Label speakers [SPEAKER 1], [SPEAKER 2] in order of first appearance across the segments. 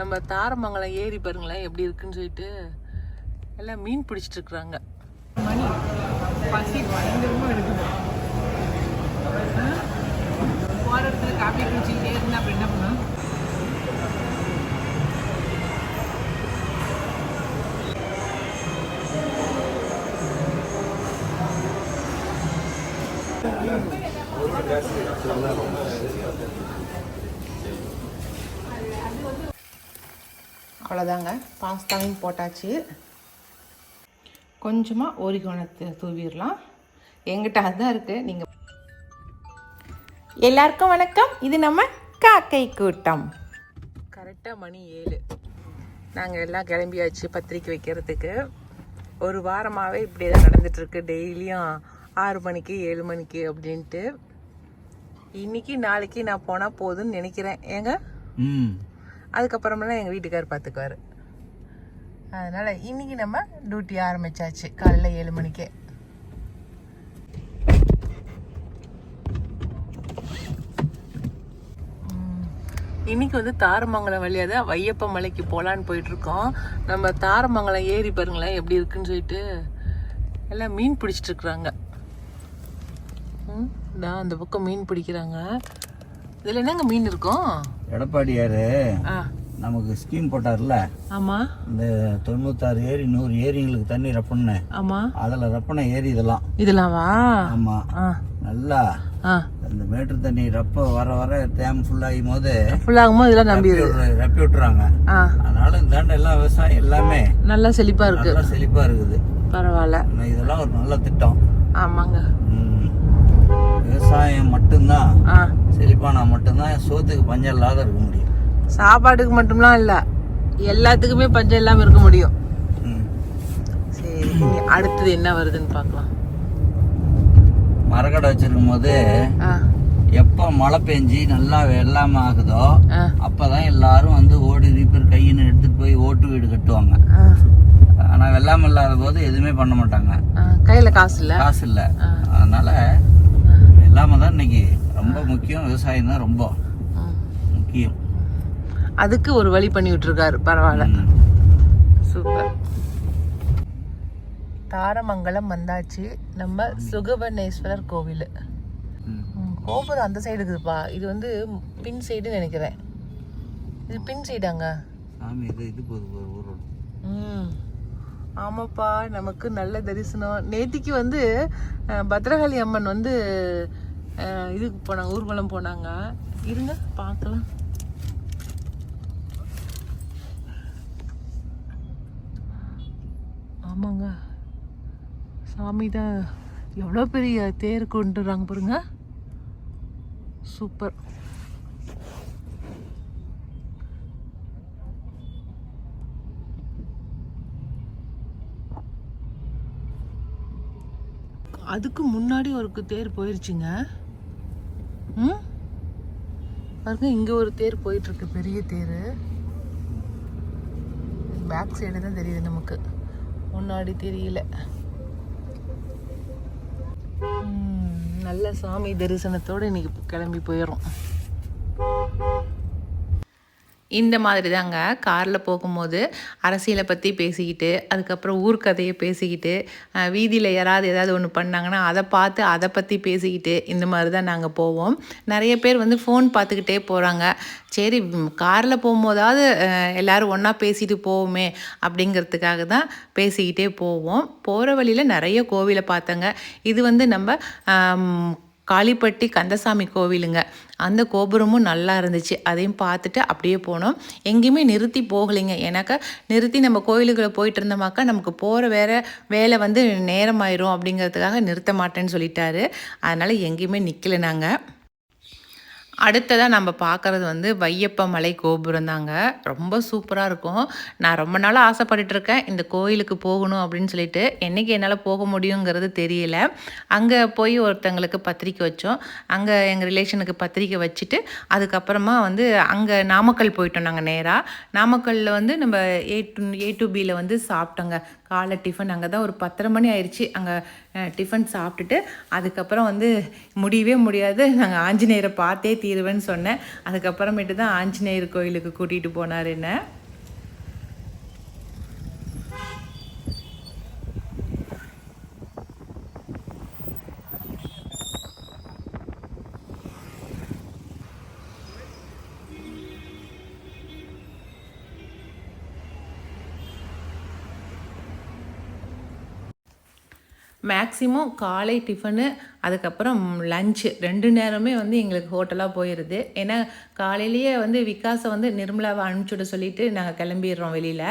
[SPEAKER 1] நம்ம தாரமங்கலம் ஏரி பாருங்களேன் எப்படி இருக்குன்னு சொல்லிட்டு எல்லாம் மீன் பிடிச்சிட்டு இருக்கிறாங்க. மணி பசி பயங்கரமாக இருக்குது. போகிற இடத்துல காப்பி குடிச்சிக்கிட்டே இருந்தா அப்படி என்ன பண்ணணும்? அவ்வளோதாங்க, பாஸ்தாவையும் போட்டாச்சு. கொஞ்சமாக ஓரிகோணத்தை தூவிடலாம். எங்கிட்ட அதுதான் இருக்குது. நீங்கள் எல்லாருக்கும் வணக்கம். இது நம்ம காக்கை கூட்டம். கரெக்டாக மணி 7. நாங்கள் எல்லாம் கிளம்பியாச்சு பத்திரிக்கை வைக்கிறதுக்கு. ஒரு வாரமாகவே இப்படி தான் நடந்துகிட்ருக்கு. டெய்லியும் 6 மணிக்கு 7 மணிக்கு அப்படின்ட்டு. இன்னைக்கு நாளைக்கு நான் போனால் போதும்னு நினைக்கிறேன். ஏங்க அதுக்கப்புறமெல்லாம் எங்கள் வீட்டுக்கார் பார்த்துக்குவார். அதனால் இன்றைக்கி நம்ம டியூட்டி ஆரம்பித்தாச்சு காலையில் 7 மணிக்கே. இன்றைக்கி வந்து தாரமங்கலம் வழியாக தான் வையப்ப மலைக்கு போகலான்னு போயிட்டுருக்கோம். நம்ம தாரமங்கலம் ஏரி பாருங்களேன் எப்படி இருக்குன்னு சொல்லிட்டு எல்லாம் மீன் பிடிச்சிட்டு இருக்கிறாங்க. அந்த பக்கம் மீன் பிடிக்கிறாங்க. இதில் என்னங்க மீன் இருக்கும்?
[SPEAKER 2] எடப்பாடியாரு நமக்கு ஸ்கீம் போட்டார்ல. ஆமா, இந்த 96 ஏரி 100 ஏரிங்களுக்கு தண்ணி ரப்பண்ண. ஆமா, அதுல ரப்பன ஏரி இதெல்லாம்வா? ஆமா, நல்லா இந்த மேட்டு தண்ணி ரப்ப வர வர டேம் ஃபுல்லாகும் போது இதெல்லாம் நம்பி ரப்பி விட்டுறாங்க. அதனால இந்த எல்லாம் விவசாயம் எல்லாமே நல்லா செழிப்பா இருக்கு. நல்லா செழிப்பா இருக்குது. பரவாயில்ல, இதெல்லாம் ஒரு நல்ல திட்டம். ஆமாங்க, விவசாயம் மட்டும்தான் செழிப்பானா மட்டும்தான் சோத்துக்கு பஞ்சம் இல்லாத இருக்க முடியும். சாப்பாட்டுக்கு மட்டும்லாம் இல்ல, எல்லாத்துக்குமே பஞ்சம் இல்லாம இருக்க முடியும். சரி, அடுத்தது என்ன வருதுன்னு பார்க்கலாம். மரக்கடை வச்சிருக்கும் போது எப்ப மழை பெஞ்சி நல்லா வெள்ளாம ஆகுதோ அப்பதான் எல்லாரும் வந்து ஓடி ரீப்பர் கையின்னு எடுத்துட்டு போய் ஓட்டு வீடு கட்டுவாங்க. ஆனா வெள்ளாம இல்லாத போது எதுவுமே பண்ண மாட்டாங்க. கையில காசு இல்ல. அதனால வெள்ளாம தான் இன்னைக்கு ரொம்ப முக்கியம். விவசாயம் தான் ரொம்ப முக்கியம். அதுக்கு ஒரு வழி பண்ணி விட்டுருக்காரு. பரவாயில்ல, சூப்பர். தாரமங்கலம் வந்தாச்சு. நம்ம சுகவனேஸ்வரர் கோவில். கோபுரம் அந்த சைடு இருக்குதுப்பா. இது வந்து பின் சைடுன்னு நினைக்கிறேன். இது பின் சைடாங்க. ஆமாப்பா, நமக்கு நல்ல தரிசனம். நேத்திக்கு வந்து பத்ரகாளி அம்மன் வந்து இதுக்கு போனாங்க, ஊர்வலம் போனாங்க. இருங்க பார்க்கலாம். ஆமாங்க, சாமி தான். எவ்வளோ பெரிய தேர் கொண்டுறாங்க பாருங்க. சூப்பர். அதுக்கு முன்னாடி ஒரு தேர் போயிருச்சுங்க. பாருங்க, இங்க ஒரு தேர் போயிட்டு இருக்கு, பெரிய தேர். பேக் சைடு தான் தெரியுது நமக்கு, முன்னாடி தெரியல. நல்ல சாமி தரிசனத்தோடு இன்னைக்கு கிளம்பி போயிடும். இந்த மாதிரி தாங்க காரில் போகும்போது அரசியலை பற்றி பேசிக்கிட்டு, அதுக்கப்புறம் ஊர்க்கதையை பேசிக்கிட்டு, வீதியில் யாராவது ஏதாவது ஒன்று பண்ணாங்கன்னா அதை பார்த்து அதை பற்றி பேசிக்கிட்டு, இந்த மாதிரி தான் நாங்கள் போவோம். நிறைய பேர் வந்து ஃபோன் பார்த்துக்கிட்டே போகிறாங்க. சரி, காரில் போகும்போதாவது எல்லோரும் ஒன்றா பேசிட்டு போவோமே அப்படிங்கிறதுக்காக தான் பேசிக்கிட்டே போவோம். போகிற வழியில் நிறைய கோவிலை பார்த்தங்க. இது வந்து நம்ம காளிப்பட்டி கந்தசாமி கோவிலுங்க. அந்த கோபுரமும் நல்லா இருந்துச்சு. அதையும் பார்த்துட்டு அப்படியே போனோம். எங்கேயுமே நிறுத்தி போகலைங்க. எனக்கு நிறுத்தி நம்ம கோயிலுக்குள்ளே போயிட்டு இருந்தோமாக்கா நமக்கு போகிற வேலை வந்து நேரமாயிரும் அப்படிங்கிறதுக்காக நிறுத்த மாட்டேன்னு சொல்லிட்டாரு. அதனால் எங்கேயுமே நிற்கலை நாங்கள். அடுத்ததாக நம்ம பார்க்குறது வந்து வையப்ப மலை கோபுரம் தாங்க. ரொம்ப சூப்பராக இருக்கும். நான் ரொம்ப நாளாக ஆசைப்பட்டுருக்கேன் இந்த கோயிலுக்கு போகணும் அப்படின்னு சொல்லிட்டு. என்றைக்கு என்னால் போக முடியுங்கிறது தெரியல. அங்கே போய் ஒருத்தங்களுக்கு பத்திரிக்கை வச்சோம். அங்கே எங்கள் ரிலேஷனுக்கு பத்திரிக்கை வச்சுட்டு அதுக்கப்புறமா வந்து அங்கே நாமக்கல் போயிட்டோம். நாங்கள் நேராக நாமக்கல்லில் வந்து நம்ம A to Bயில் வந்து சாப்பிட்டோங்க. காலை டிஃபன் அங்கே தான் ஒரு 10:30 மணி ஆயிடுச்சு. அங்கே டிஃபன் சாப்பிட்டுட்டு அதுக்கப்புறம் வந்து முடியவே முடியாது, நாங்கள் ஆஞ்சநேயரை பார்த்தே தீருவேன்னு சொன்னேன். அதுக்கப்புறமேட்டு தான் ஆஞ்சநேயர் கோயிலுக்கு கூட்டிகிட்டு போனார் என்ன. மேக்ஸிமம் காலை டிஃபனு அதுக்கப்புறம் லஞ்சு 2 நேரமே வந்து எங்களுக்கு ஹோட்டலாக போயிடுது. ஏன்னா காலையிலேயே வந்து விகாஸை வந்து நிர்மலாவை அனுப்பிச்சுட சொல்லிவிட்டு நாங்கள் கிளம்பிடுறோம் வெளியில்.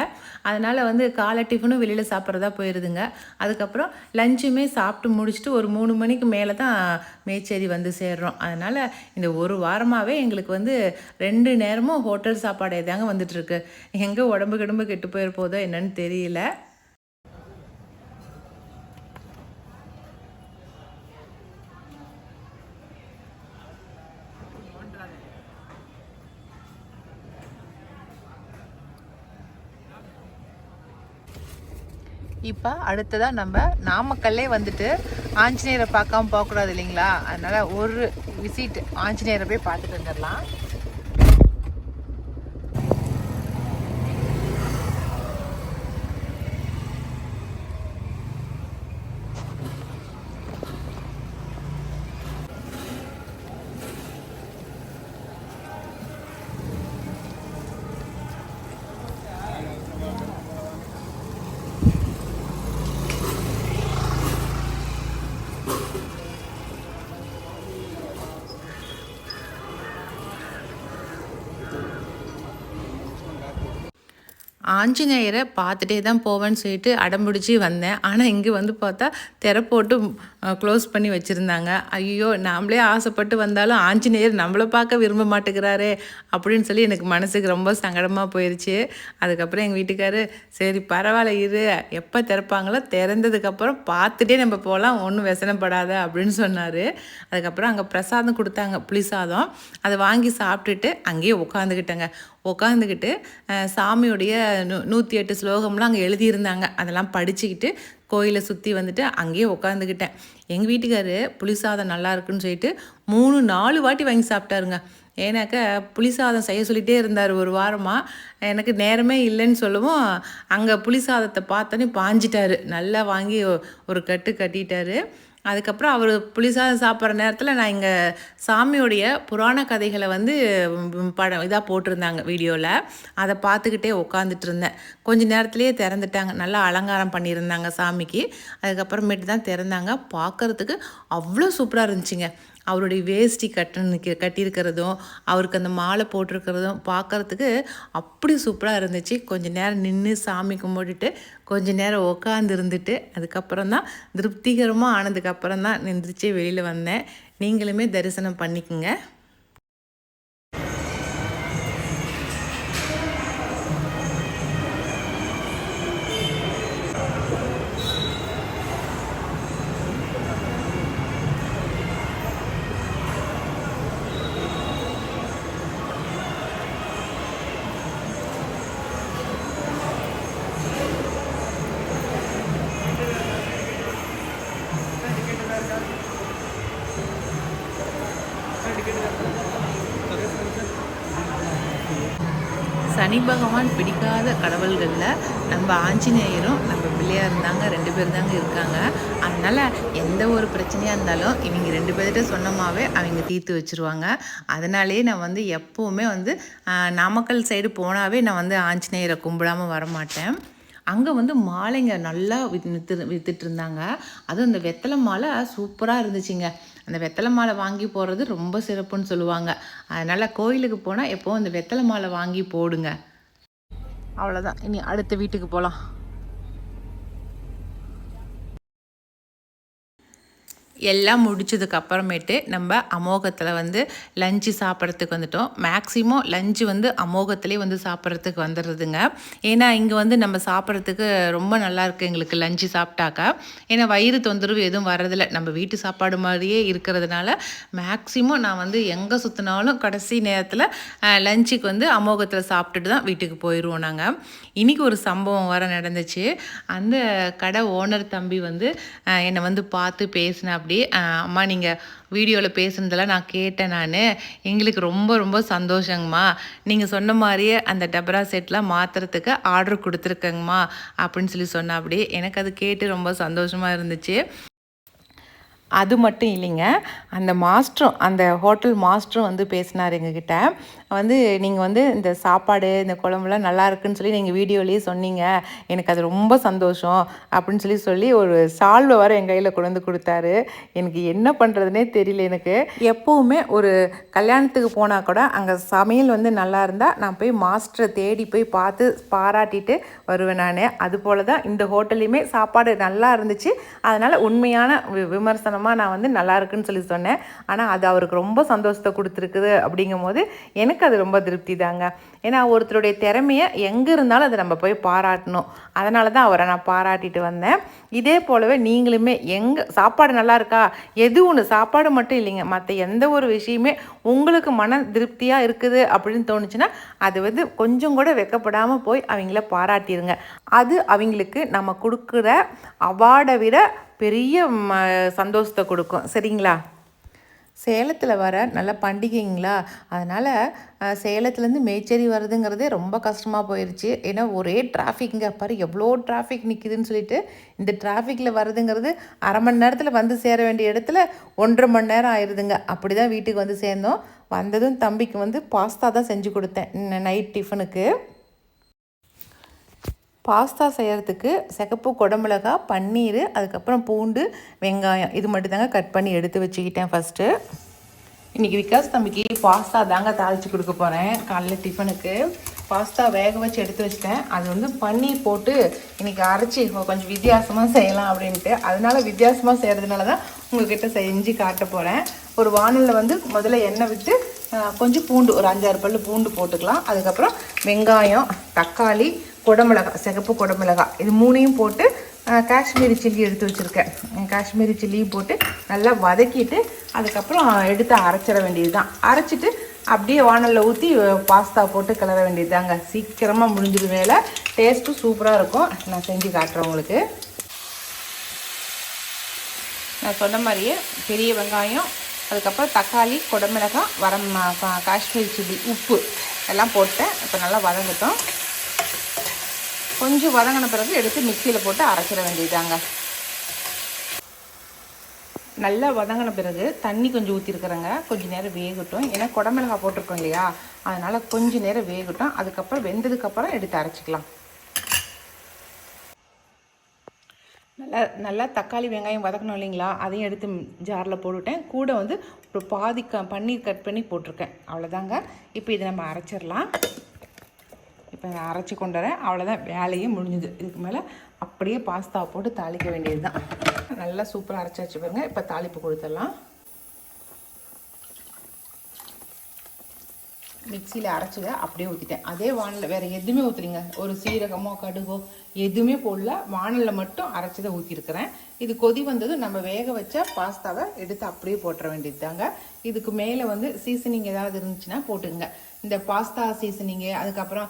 [SPEAKER 2] அதனால் வந்து காலை டிஃபனும் வெளியில் சாப்பிட்றதா போயிடுதுங்க. அதுக்கப்புறம் லஞ்சுமே சாப்பிட்டு முடிச்சுட்டு ஒரு 3 மணிக்கு மேலே தான் மேச்சேரி வந்து சேர்றோம். அதனால் இந்த ஒரு வாரமாகவே எங்களுக்கு வந்து 2 நேரமும் ஹோட்டல் சாப்பாடே தாங்க வந்துட்டுருக்கு. எங்கே உடம்பு கெட்டு போயிருப்போதோ என்னன்னு தெரியல. இப்போ அடுத்ததாக நம்ம நாமக்கல்லே வந்துட்டு ஆஞ்சநேயரை பார்க்காம போகக்கூடாது இல்லைங்களா, அதனால் ஒரு விசிட் ஆஞ்சநேயரை போய் பார்த்துட்டு வந்துடலாம். ஆஞ்சநேயரை பார்த்துட்டே தான் போவேன்னு சொல்லிட்டு அடம்பிடிச்சி வந்தேன். ஆனால் இங்கே வந்து பார்த்தா திரை போட்டு க்ளோஸ் பண்ணி வச்சுருந்தாங்க. ஐயோ, நாமளே ஆசைப்பட்டு வந்தாலும் ஆஞ்சநேயர் நம்மளை பார்க்க விரும்ப மாட்டேங்கிறாரே அப்படின்னு சொல்லி எனக்கு மனசுக்கு ரொம்ப சங்கடமாக போயிடுச்சு. அதுக்கப்புறம் எங்கள் வீட்டுக்காரு, சரி பரவாயில்ல இரு, எப்போ திறப்பாங்களோ திறந்ததுக்கப்புறம் பார்த்துட்டே நம்ம போகலாம், ஒன்றும் व्यசனப்படாத அப்படின்னு சொன்னார். அதுக்கப்புறம் அங்கே பிரசாதம் கொடுத்தாங்க, புளி சாதம். அதை வாங்கி சாப்பிட்டுட்டு அங்கேயே உட்காந்துக்கிட்டு சாமியுடைய 108 ஸ்லோகம்லாம் அங்கே எழுதியிருந்தாங்க. அதெல்லாம் படிச்சுக்கிட்டு கோயிலை சுற்றி வந்துட்டு அங்கேயே உட்காந்துக்கிட்டேன். எங்கள் வீட்டுக்காரு புளிசாதம் நல்லா இருக்குன்னு சொல்லிட்டு 3-4 வாட்டி வாங்கி சாப்பிட்டாருங்க. ஏன்னாக்கா புளிசாதம் செய்ய சொல்லிகிட்டே இருந்தார் ஒரு வாரமாக. எனக்கு நேரமே இல்லைன்னு சொல்லவும் அங்கே புளிசாதத்தை பார்த்தோன்னே பாஞ்சிட்டாரு. நல்லா வாங்கி ஒரு கட்டு கட்டிட்டாரு. அதுக்கப்புறம் அவர் புளிசாதம் சாப்பிட்ற நேரத்தில் நான் இங்கே சாமியோடைய புராண கதைகளை வந்து படம் இதாக போட்டிருந்தாங்க வீடியோவில். அதை பார்த்துக்கிட்டே உட்காந்துட்டு இருந்தேன். கொஞ்சம் நேரத்துலேயே திறந்துட்டாங்க. நல்லா அலங்காரம் பண்ணியிருந்தாங்க சாமிக்கு. அதுக்கப்புறமேட்டு தான் திறந்தாங்க. பார்க்குறதுக்கு அவ்வளோ சூப்பராக இருந்துச்சுங்க. அவருடைய வேஷ்டி கட்டியிருக்கிறதும் அவருக்கு அந்த மாலை போட்டிருக்கிறதும் பார்க்குறதுக்கு அப்படி சூப்பராக இருந்துச்சு. கொஞ்சம் நேரம் நின்று சாமி கும்பிட்டுட்டு கொஞ்சம் நேரம் உட்காந்து இருந்துட்டு அதுக்கப்புறம் தான் திருப்திகரமாக ஆனதுக்கப்புறம் தான் நின்றுச்சு வெளியில் வந்தேன். நீங்களுமே தரிசனம் பண்ணிக்கோங்க. சனி பகவான் பிடிக்காத கடவுள்களில் நம்ம ஆஞ்சநேயரும் நம்ம பிள்ளையாக இருந்தாங்க 2 பேர் தாங்க இருக்காங்க. அதனால் எந்த ஒரு பிரச்சனையாக இருந்தாலும் இவங்க 2 பேர்கிட்ட சொன்னமாவே அவங்க தீர்த்து வச்சுருவாங்க. அதனாலேயே நான் வந்து எப்போவுமே வந்து நாமக்கல் சைடு போனாவே நான் வந்து ஆஞ்சநேயரை கும்பிடாமல் வரமாட்டேன். அங்கே வந்து மாலைங்க நல்லா வித்துட்டு இருந்தாங்க. அதுவும் அந்த வெத்தலை மாலை சூப்பராக இருந்துச்சுங்க. அந்த வெத்தலை மாலை வாங்கி போடுறது ரொம்ப சிறப்புன்னு சொல்லுவாங்க. அதனால் கோயிலுக்கு போனால் எப்போவும் அந்த வெத்தலை மாலை வாங்கி போடுங்க. அவ்வளோதான், இனி அடுத்த வீட்டுக்கு போகலாம். எல்லாம் முடிச்சதுக்கு அப்புறமேட்டு நம்ம அமோகத்தில் வந்து லஞ்சு சாப்பிட்றதுக்கு வந்துட்டோம். மேக்ஸிமம் லஞ்சு வந்து அமோகத்திலே வந்து சாப்பிட்றதுக்கு வந்துடுறதுங்க. ஏன்னா இங்கே வந்து நம்ம சாப்பிட்றதுக்கு ரொம்ப நல்லாயிருக்கு எங்களுக்கு லஞ்சு சாப்பிட்டாக்கா. ஏன்னா வயிறு தொந்தரவு எதுவும் வர்றதில்ல. நம்ம வீட்டு சாப்பாடு மாதிரியே இருக்கிறதுனால மேக்ஸிமம் நான் வந்து எங்கே சுற்றினாலும் கடைசி நேரத்தில் லஞ்சுக்கு வந்து அமோகத்தில் சாப்பிட்டுட்டு தான் வீட்டுக்கு போயிடுவோம் நாங்கள். இன்றைக்கி ஒரு சம்பவம் வர நடந்துச்சு. அந்த கடை ஓனர் தம்பி வந்து என்னை வந்து பார்த்து பேசினேன். அப்படி அம்மா நீங்கள் வீடியோவில் பேசுனதெல்லாம் நான் கேட்டேன். எங்களுக்கு ரொம்ப ரொம்ப சந்தோஷங்கம்மா. நீங்கள் சொன்ன மாதிரியே அந்த டபரா செட்லாம் மாற்றுறதுக்கு ஆர்டர் கொடுத்துருக்கேங்கம்மா அப்படின்னு சொல்லி சொன்னால் அப்படி எனக்கு அது கேட்டு ரொம்ப சந்தோஷமாக இருந்துச்சு. அது மட்டும் இல்லைங்க, அந்த மாஸ்டரும் அந்த ஹோட்டல் மாஸ்டரும் வந்து பேசினார் எங்ககிட்ட. வந்து நீங்கள் வந்து இந்த சாப்பாடு இந்த குழம்புலாம் நல்லா இருக்குன்னு சொல்லி நீங்கள் வீடியோலேயே சொன்னீங்க, எனக்கு அது ரொம்ப சந்தோஷம் அப்படின்னு சொல்லி ஒரு சால்வை வர என் கையில் கொண்டு வந்து கொடுத்தாரு. எனக்கு என்ன பண்ணுறதுனே தெரியல. எனக்கு எப்போவுமே ஒரு கல்யாணத்துக்கு போனால் கூட அங்கே சமையல் வந்து நல்லா இருந்தால் நான் போய் மாஸ்டரை தேடி போய் பார்த்து பாராட்டிட்டு வருவேன் நான். அதுபோல் தான் இந்த ஹோட்டல்லையுமே சாப்பாடு நல்லா இருந்துச்சு. அதனால் உண்மையான விமர்சனமாக நான் வந்து நல்லா இருக்குன்னு சொல்லி சொன்னேன். ஆனால் அது அவருக்கு ரொம்ப சந்தோஷத்தை கொடுத்துருக்குது. அப்படிங்கும் போது எனக்கு அது ரொம்ப திருப்தி தாங்க. ஏன்னா ஒருத்தருடைய திறமையை எங்கே இருந்தாலும் அதை நம்ம போய் பாராட்டணும். அதனால தான் அவரை நான் பாராட்டிட்டு வந்தேன். இதே போலவே நீங்களுமே எங்கே சாப்பாடு நல்லா இருக்கா, எது ஒன்று சாப்பாடு மட்டும் இல்லைங்க, மற்ற எந்த ஒரு விஷயமே உங்களுக்கு மன திருப்தியாக இருக்குது அப்படின்னு தோணுச்சுன்னா அது வந்து கொஞ்சம் கூட வெக்கப்படாமல் போய் அவங்கள பாராட்டிடுங்க. அது அவங்களுக்கு நம்ம கொடுக்குற அவார்டை விட பெரிய சந்தோஷத்தை கொடுக்கும். சரிங்களா? சேலத்தில் வர நல்ல பண்டிகைங்களா, அதனால் சேலத்துலேருந்து மேச்சேரி வருதுங்கிறதே ரொம்ப கஷ்டமாக போயிடுச்சு. ஏன்னா ஒரே டிராஃபிக்குங்க. பாரு எவ்வளோ டிராஃபிக் நிற்கிதுன்னு சொல்லிட்டு இந்த டிராஃபிக்கில் வருதுங்கிறது அரை மணி நேரத்தில் வந்து சேர வேண்டிய இடத்துல 1.5 மணி நேரம் ஆயிடுதுங்க. அப்படி தான் வீட்டுக்கு வந்து சேர்ந்தோம். வந்ததும் தம்பிக்கு வந்து பாஸ்தா தான் செஞ்சு கொடுத்தேன் நைட் டிஃபனுக்கு. பாஸ்தா செய்கிறதுக்கு சிகப்பு குடமிளகா, பன்னீர், அதுக்கப்புறம் பூண்டு, வெங்காயம் இது மட்டும் தாங்க கட் பண்ணி எடுத்து வச்சுக்கிட்டேன் ஃபஸ்ட்டு. இன்றைக்கி விகாஸ் தம்பிக்கு பாஸ்தா தாங்க தாளித்து கொடுக்க போகிறேன். காலைல டிஃபனுக்கு பாஸ்தா வேக வச்சு எடுத்து வச்சிட்டேன். அது வந்து பன்னீர் போட்டு இன்றைக்கி அரைச்சி கொஞ்சம் வித்தியாசமாக செய்யலாம் அப்படின்ட்டு. அதனால் வித்தியாசமாக செய்கிறதுனால தான் உங்கள்கிட்ட செஞ்சு காட்ட போகிறேன். ஒரு வானலில் வந்து முதல்ல எண்ணெய் விட்டு கொஞ்சம் பூண்டு, ஒரு 5-6 பல்லு பூண்டு போட்டுக்கலாம். அதுக்கப்புறம் வெங்காயம், தக்காளி, குடமிளகா, சிகப்பு குடமிளகா இது 3ஐயும் போட்டு காஷ்மீரி சில்லி எடுத்து வச்சுருக்கேன். காஷ்மீரி சில்லியும் போட்டு நல்லா வதக்கிட்டு அதுக்கப்புறம் எடுத்து அரைச்சிட வேண்டியது தான். அரைச்சிட்டு அப்படியே வானலில் ஊற்றி பாஸ்தா போட்டு கிளற வேண்டியது தாங்க. சீக்கிரமாக முடிஞ்சிடும் வேலை. டேஸ்ட்டும் சூப்பராக இருக்கும். நான் செஞ்சு காட்டுறேன் உங்களுக்கு. நான் சொன்ன மாதிரியே பெரிய வெங்காயம், அதுக்கப்புறம் தக்காளி, குடமிளகாய், காஷ்மீரி சில்லி, உப்பு எல்லாம் போட்டேன். இப்போ நல்லா வதங்கட்டும். கொஞ்சம் வதங்கின பிறகு எடுத்து மிக்சியில் போட்டு அரைச்சிட வேண்டியதாங்க. நல்லா வதங்கின பிறகு தண்ணி கொஞ்சம் ஊற்றிருக்கிறேங்க. கொஞ்சம் நேரம் வேகட்டும். ஏன்னா குடமிளகாய் போட்டிருக்கோம் இல்லையா, அதனால் கொஞ்சம் நேரம் வேகட்டும். அதுக்கப்புறம் வெந்ததுக்கப்புறம் எடுத்து அரைச்சிக்கலாம். நல்லா தக்காளி வெங்காயம் வதக்கணும் இல்லைங்களா, அதையும் எடுத்து ஜாரில் போட்டுவிட்டேன். கூட வந்து ஒரு பாதி பன்னீர் கட் பண்ணி போட்டிருக்கேன். அவ்வளோதாங்க. இப்போ இதை நம்ம அரைச்சிடலாம். இப்போ நான் அரைச்சி கொண்டு வரேன். அவ்வளோதான், வேலையே முடிஞ்சுது. இதுக்கு மேலே அப்படியே பாஸ்தா போட்டு தாளிக்க வேண்டியது தான். நல்லா சூப்பராக அரைச்சி வச்சு பாருங்க. இப்போ தாளிப்பு கொடுத்துடலாம். மிக்சியில் அரைச்சிட அப்படியே ஊற்றிட்டேன். அதே வானலில் வேறு எதுவுமே ஊற்றுறீங்க, ஒரு சீரகமோ கடுகோ எதுவுமே போடல. வானலில் மட்டும் அரைச்சதை ஊற்றிருக்கிறேன். இது கொதி வந்ததும் நம்ம வேக வச்ச பாஸ்தாவை எடுத்து அப்படியே போட்டுற வேண்டியது தாங்க. இதுக்கு மேலே வந்து சீசனிங் ஏதாவது இருந்துச்சுன்னா போட்டுங்க. இந்த பாஸ்தா சீசனிங்கு, அதுக்கப்புறம்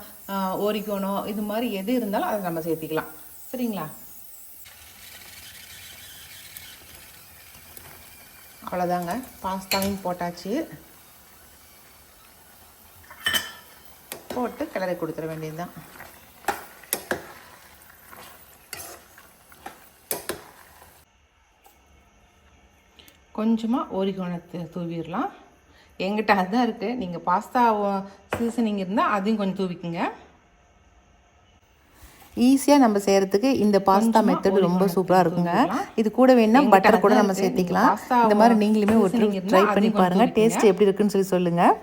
[SPEAKER 2] ஓரிகோனோ இது மாதிரி எது இருந்தாலும் அதை நம்ம சேர்த்திக்கலாம். சரிங்களா? அவ்வளோதாங்க, பாஸ்தாவையும் போட்டாச்சு. போட்டு கிளறி கொடுத்துட வேண்டியது தான். கொஞ்சமாக ஓரிகோனத்தை தூவிடலாம். எங்கிட்ட அதுதான் இருக்குது. நீங்கள் பாஸ்தா சீசனிங் இருந்தால் அதையும் கொஞ்சம் தூவிக்குங்க. ஈஸியாக நம்ம செய்கிறதுக்கு இந்த பாஸ்தா மெத்தட் ரொம்ப சூப்பராக இருக்குங்க. இது கூட வேணால் பட்டர் கூட நம்ம சேர்த்திக்கலாம். இந்த மாதிரி நீங்களுமே ஒரு ட்ரை பண்ணி பாருங்கள். டேஸ்ட் எப்படி இருக்குன்னு சொல்லி சொல்லுங்கள்.